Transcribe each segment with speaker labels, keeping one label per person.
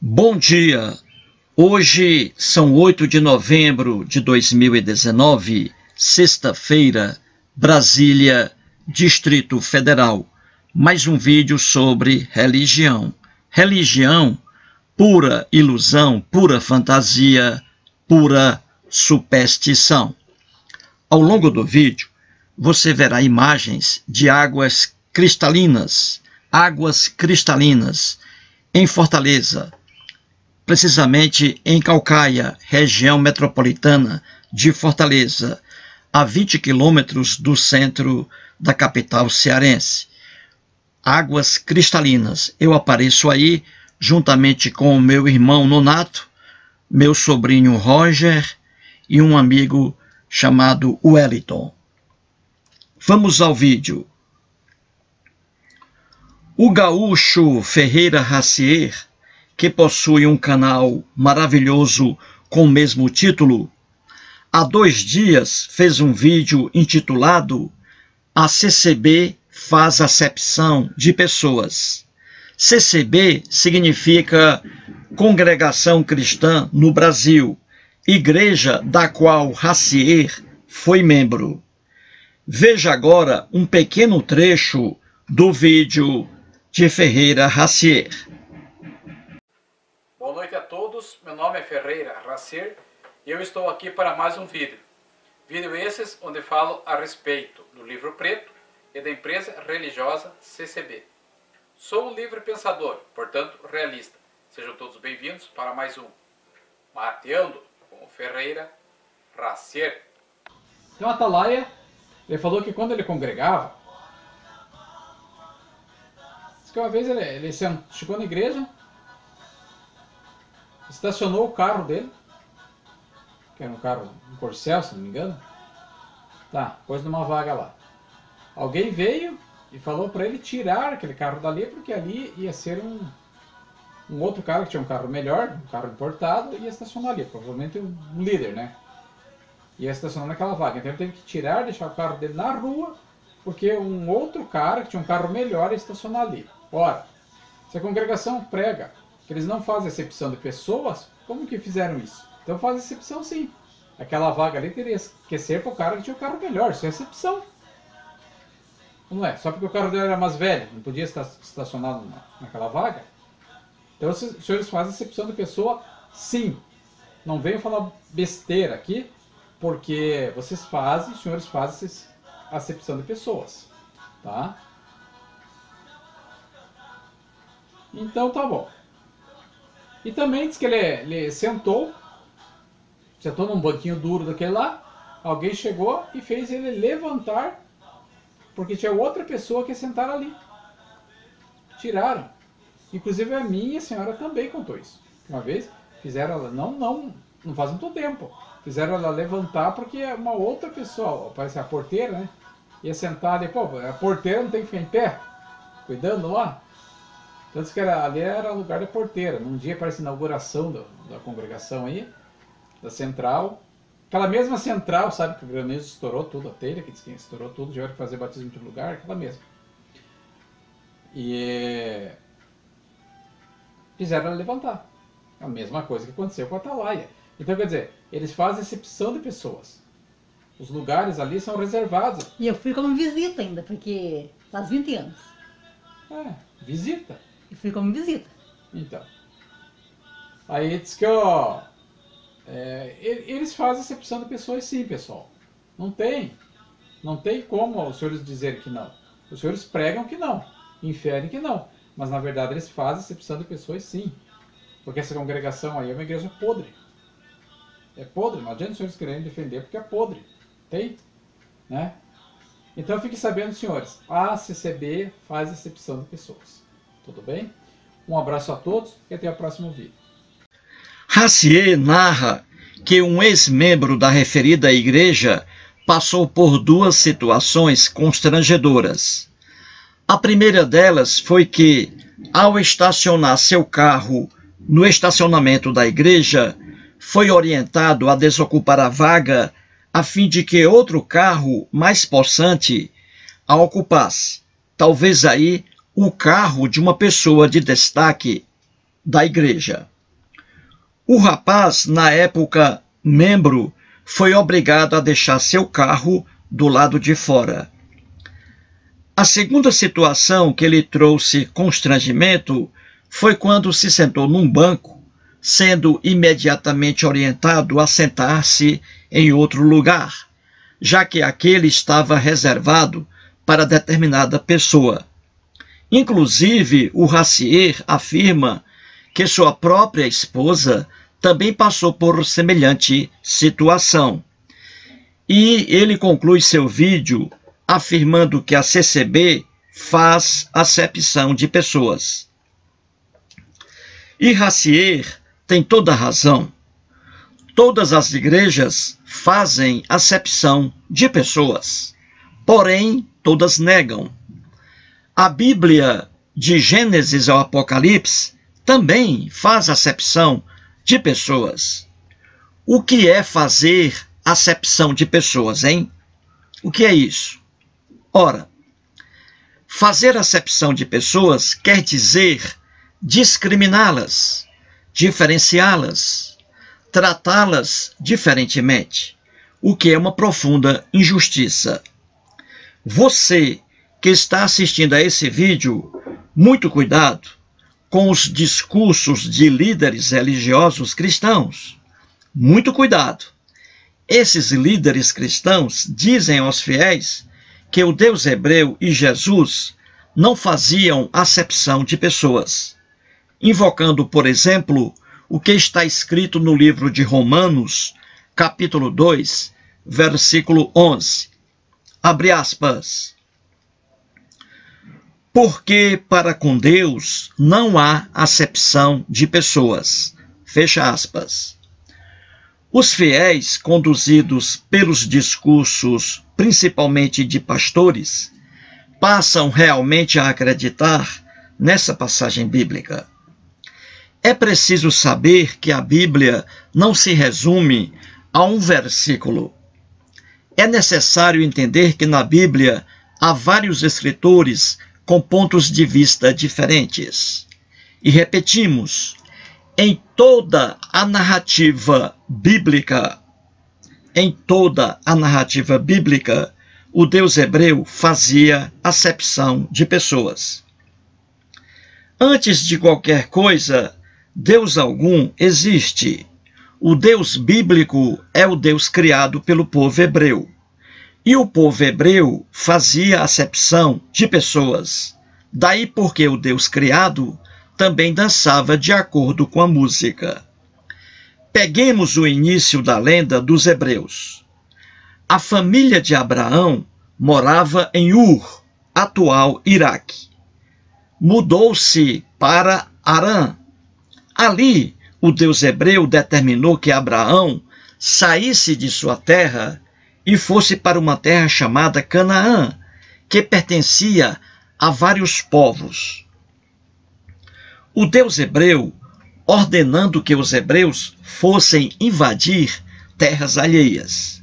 Speaker 1: Bom dia! Hoje são 8 de novembro de 2019, sexta-feira, Brasília, Distrito Federal. Mais um vídeo sobre religião. Religião, pura ilusão, pura fantasia, pura superstição. Ao longo do vídeo, você verá imagens de águas cristalinas em Fortaleza, precisamente em Caucaia, região metropolitana de Fortaleza, a 20 quilômetros do centro da capital cearense. Águas cristalinas. Eu apareço aí juntamente com o meu irmão Nonato, meu sobrinho Roger e um amigo chamado Wellington. Vamos ao vídeo. O gaúcho Ferreira Racier, que possui um canal maravilhoso com o mesmo título, há 2 dias fez um vídeo intitulado A CCB faz acepção de pessoas. CCB significa Congregação Cristã no Brasil, igreja da qual Racier foi membro. Veja agora um pequeno trecho do vídeo de Ferreira Racier.
Speaker 2: Boa noite a todos, meu nome é Ferreira Racier e eu estou aqui para mais um vídeo. Vídeo esses onde falo a respeito do Livro Preto e da empresa religiosa CCB. Sou um livre pensador, portanto realista. Sejam todos bem-vindos para mais um Mateando com Ferreira Racier.
Speaker 3: Então Atalaia, ele falou que quando ele congregava, diz que uma vez ele chegou na igreja, estacionou o carro dele, que era um carro, um Corcel, se não me engano. Tá, pôs numa vaga lá. Alguém veio e falou para ele tirar aquele carro dali, porque ali ia ser um outro carro que tinha um carro melhor, um carro importado, e ia estacionar ali, provavelmente um líder, né? Ia estacionar naquela vaga. Então ele teve que tirar, deixar o carro dele na rua, porque um outro cara que tinha um carro melhor ia estacionar ali. Ora, se a congregação prega que eles não fazem acepção de pessoas, como que fizeram isso? Então faz acepção sim. Aquela vaga ali teria que ser para o cara que tinha o carro melhor, isso é acepção. Não é? Só porque o carro dele era mais velho, não podia estar estacionado naquela vaga. Então os senhores fazem acepção de pessoa sim. Não venham falar besteira aqui, porque os senhores fazem acepção de pessoas. Tá? Então tá bom. E também diz que ele sentou num banquinho duro daquele lá, alguém chegou e fez ele levantar, porque tinha outra pessoa que ia sentar ali. Tiraram. Inclusive a minha senhora também contou isso. Uma vez fizeram ela, não faz muito tempo, fizeram ela levantar porque uma outra pessoa, parece a porteira, né, ia sentar ali. Pô, a porteira não tem que ficar em pé, cuidando lá. Tanto que ali era lugar da porteira. Num dia parece a inauguração da congregação aí, da central. Aquela mesma central, sabe, que o granizo estourou tudo, a telha que estourou tudo, já vai fazer batismo em outro lugar, aquela mesma. E fizeram ela levantar. A mesma coisa que aconteceu com a Atalaia. Então, quer dizer, eles fazem acepção de pessoas. Os lugares ali são reservados.
Speaker 4: E eu fui como visita ainda, porque faz 20 anos.
Speaker 3: É, visita.
Speaker 4: Eu fui como visita.
Speaker 3: Então. Aí diz que, eles fazem acepção de pessoas sim, pessoal. Não tem como os senhores dizerem que não. Os senhores pregam que não, inferem que não. Mas na verdade eles fazem acepção de pessoas sim. Porque essa congregação aí é uma igreja podre. É podre, não adianta os senhores quererem defender porque é podre. Tem? Né? Então fiquem sabendo, senhores, a CCB faz acepção de pessoas. Tudo bem? Um abraço a todos e até o próximo vídeo.
Speaker 1: Racier narra que um ex-membro da referida igreja passou por 2 situações constrangedoras. A primeira delas foi que, ao estacionar seu carro no estacionamento da igreja, foi orientado a desocupar a vaga a fim de que outro carro mais possante a ocupasse. Talvez aí o carro de uma pessoa de destaque da igreja. O rapaz, na época membro, foi obrigado a deixar seu carro do lado de fora. A segunda situação que lhe trouxe constrangimento foi quando se sentou num banco, sendo imediatamente orientado a sentar-se em outro lugar, já que aquele estava reservado para determinada pessoa. Inclusive, o Racier afirma que sua própria esposa também passou por semelhante situação. E ele conclui seu vídeo afirmando que a CCB faz acepção de pessoas. E Racier tem toda a razão. Todas as igrejas fazem acepção de pessoas, porém todas negam. A Bíblia, de Gênesis ao Apocalipse, também faz acepção de pessoas. O que é fazer acepção de pessoas, hein? O que é isso? Ora, fazer acepção de pessoas quer dizer discriminá-las, diferenciá-las, tratá-las diferentemente, o que é uma profunda injustiça. Você que está assistindo a esse vídeo, muito cuidado com os discursos de líderes religiosos cristãos. Muito cuidado. Esses líderes cristãos dizem aos fiéis que o Deus hebreu e Jesus não faziam acepção de pessoas, invocando, por exemplo, o que está escrito no livro de Romanos, capítulo 2, versículo 11. Abre aspas. Porque para com Deus não há acepção de pessoas. Fecha aspas. Os fiéis, conduzidos pelos discursos, principalmente de pastores, passam realmente a acreditar nessa passagem bíblica. É preciso saber que a Bíblia não se resume a um versículo. É necessário entender que na Bíblia há vários escritores com pontos de vista diferentes. E repetimos, em toda a narrativa bíblica, o Deus hebreu fazia acepção de pessoas. Antes de qualquer coisa, Deus algum existe. O Deus bíblico é o Deus criado pelo povo hebreu. E o povo hebreu fazia acepção de pessoas. Daí porque o Deus criado também dançava de acordo com a música. Peguemos o início da lenda dos hebreus. A família de Abraão morava em Ur, atual Iraque. Mudou-se para Harã. Ali, o Deus hebreu determinou que Abraão saísse de sua terra e fosse para uma terra chamada Canaã, que pertencia a vários povos. O Deus hebreu, ordenando que os hebreus fossem invadir terras alheias.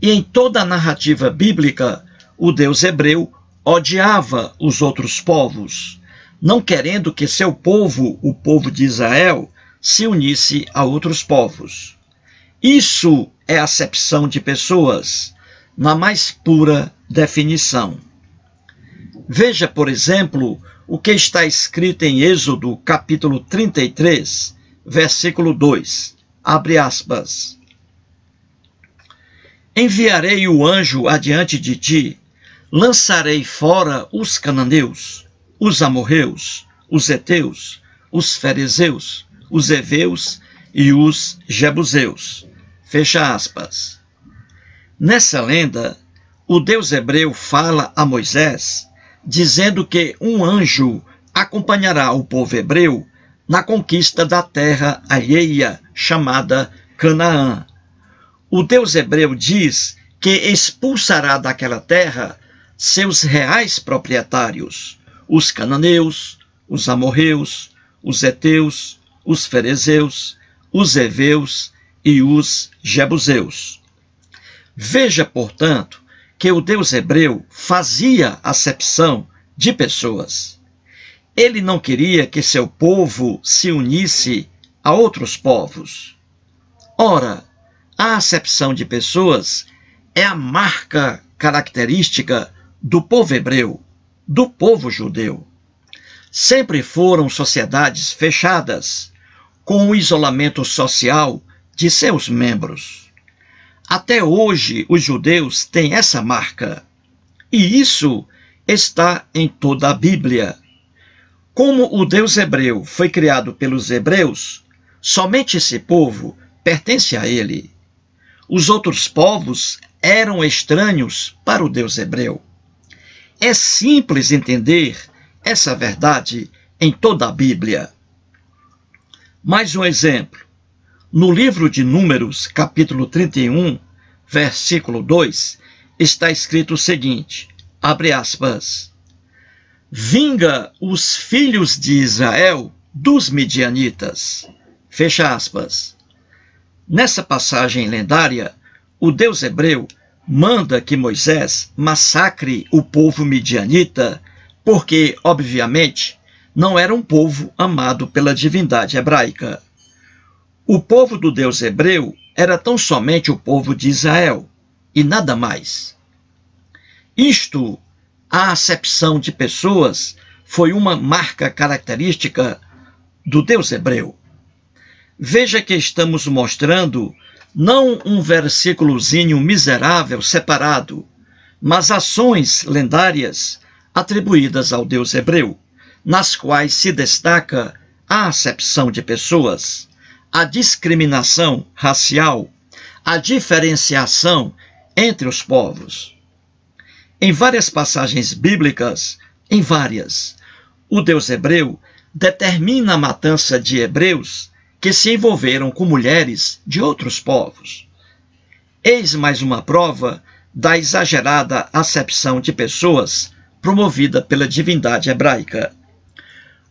Speaker 1: E em toda a narrativa bíblica, o Deus hebreu odiava os outros povos, não querendo que seu povo, o povo de Israel, se unisse a outros povos. Isso é acepção de pessoas, na mais pura definição. Veja, por exemplo, o que está escrito em Êxodo, capítulo 33, versículo 2. Abre aspas. Enviarei o anjo adiante de ti, lançarei fora os cananeus, os amorreus, os heteus, os ferezeus, os heveus e os jebuseus. Fecha aspas. Nessa lenda, o Deus hebreu fala a Moisés, dizendo que um anjo acompanhará o povo hebreu na conquista da terra alheia chamada Canaã. O Deus hebreu diz que expulsará daquela terra seus reais proprietários, os cananeus, os amorreus, os heteus, os ferezeus, os heveus e os jebuseus. Veja, portanto, que o Deus hebreu fazia acepção de pessoas. Ele não queria que seu povo se unisse a outros povos. Ora, a acepção de pessoas é a marca característica do povo hebreu, do povo judeu. Sempre foram sociedades fechadas, com o isolamento social de seus membros. Até hoje, os judeus têm essa marca, e isso está em toda a Bíblia. Como o Deus hebreu foi criado pelos hebreus, somente esse povo pertence a ele. Os outros povos eram estranhos para o Deus hebreu. É simples entender essa verdade em toda a Bíblia. Mais um exemplo. No livro de Números, capítulo 31, versículo 2, está escrito o seguinte, abre aspas, vinga os filhos de Israel dos midianitas, fecha aspas. Nessa passagem lendária, o Deus hebreu manda que Moisés massacre o povo midianita, porque, obviamente, não era um povo amado pela divindade hebraica. O povo do Deus hebreu era tão somente o povo de Israel, e nada mais. Isto, a acepção de pessoas, foi uma marca característica do Deus hebreu. Veja que estamos mostrando não um versículozinho miserável separado, mas ações lendárias atribuídas ao Deus hebreu, nas quais se destaca a acepção de pessoas, a discriminação racial, a diferenciação entre os povos. Em várias passagens bíblicas, o Deus hebreu determina a matança de hebreus que se envolveram com mulheres de outros povos. Eis mais uma prova da exagerada acepção de pessoas promovida pela divindade hebraica.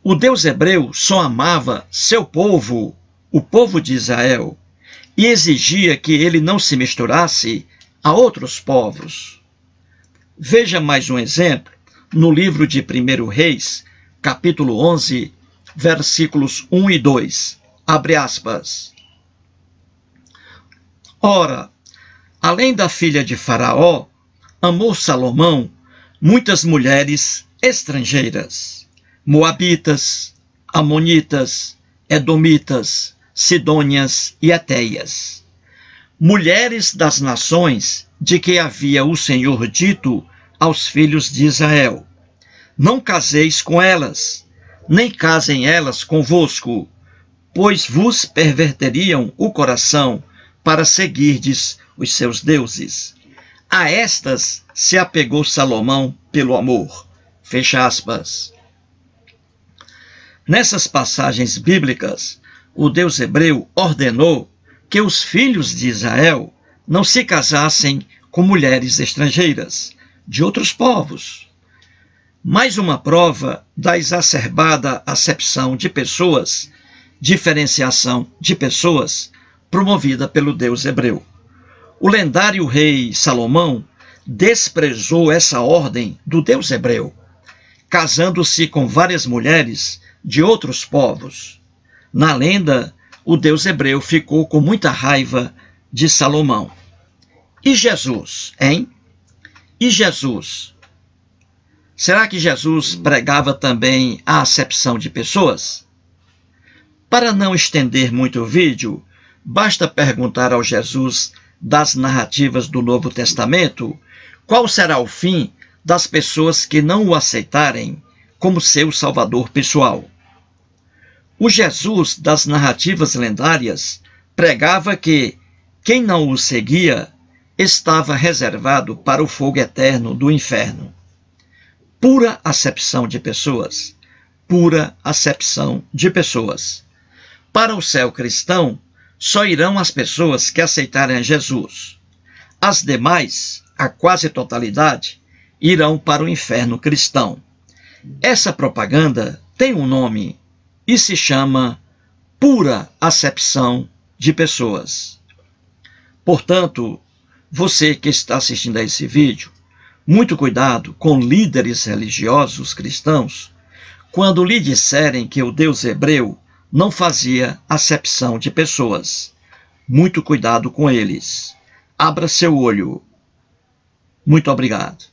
Speaker 1: O Deus hebreu só amava seu povo, o povo de Israel, e exigia que ele não se misturasse a outros povos. Veja mais um exemplo no livro de 1 Reis, capítulo 11, versículos 1 e 2. Abre aspas. Ora, além da filha de Faraó, amou Salomão muitas mulheres estrangeiras, moabitas, amonitas, edomitas, sidônias e etéias, mulheres das nações de que havia o Senhor dito aos filhos de Israel: não caseis com elas, nem casem elas convosco, pois vos perverteriam o coração para seguirdes os seus deuses. A estas se apegou Salomão pelo amor. Fecha aspas. Nessas passagens bíblicas, o Deus hebreu ordenou que os filhos de Israel não se casassem com mulheres estrangeiras, de outros povos. Mais uma prova da exacerbada acepção de pessoas, diferenciação de pessoas, promovida pelo Deus hebreu. O lendário rei Salomão desprezou essa ordem do Deus hebreu, casando-se com várias mulheres de outros povos. Na lenda, o Deus hebreu ficou com muita raiva de Salomão. E Jesus, hein? E Jesus? Será que Jesus pregava também a acepção de pessoas? Para não estender muito o vídeo, basta perguntar ao Jesus das narrativas do Novo Testamento qual será o fim das pessoas que não o aceitarem como seu salvador pessoal. O Jesus das narrativas lendárias pregava que quem não o seguia estava reservado para o fogo eterno do inferno. Pura acepção de pessoas. Pura acepção de pessoas. Para o céu cristão, só irão as pessoas que aceitarem a Jesus. As demais, a quase totalidade, irão para o inferno cristão. Essa propaganda tem um nome e se chama pura acepção de pessoas. Portanto, você que está assistindo a esse vídeo, muito cuidado com líderes religiosos cristãos, quando lhe disserem que o Deus hebreu não fazia acepção de pessoas. Muito cuidado com eles. Abra seu olho. Muito obrigado.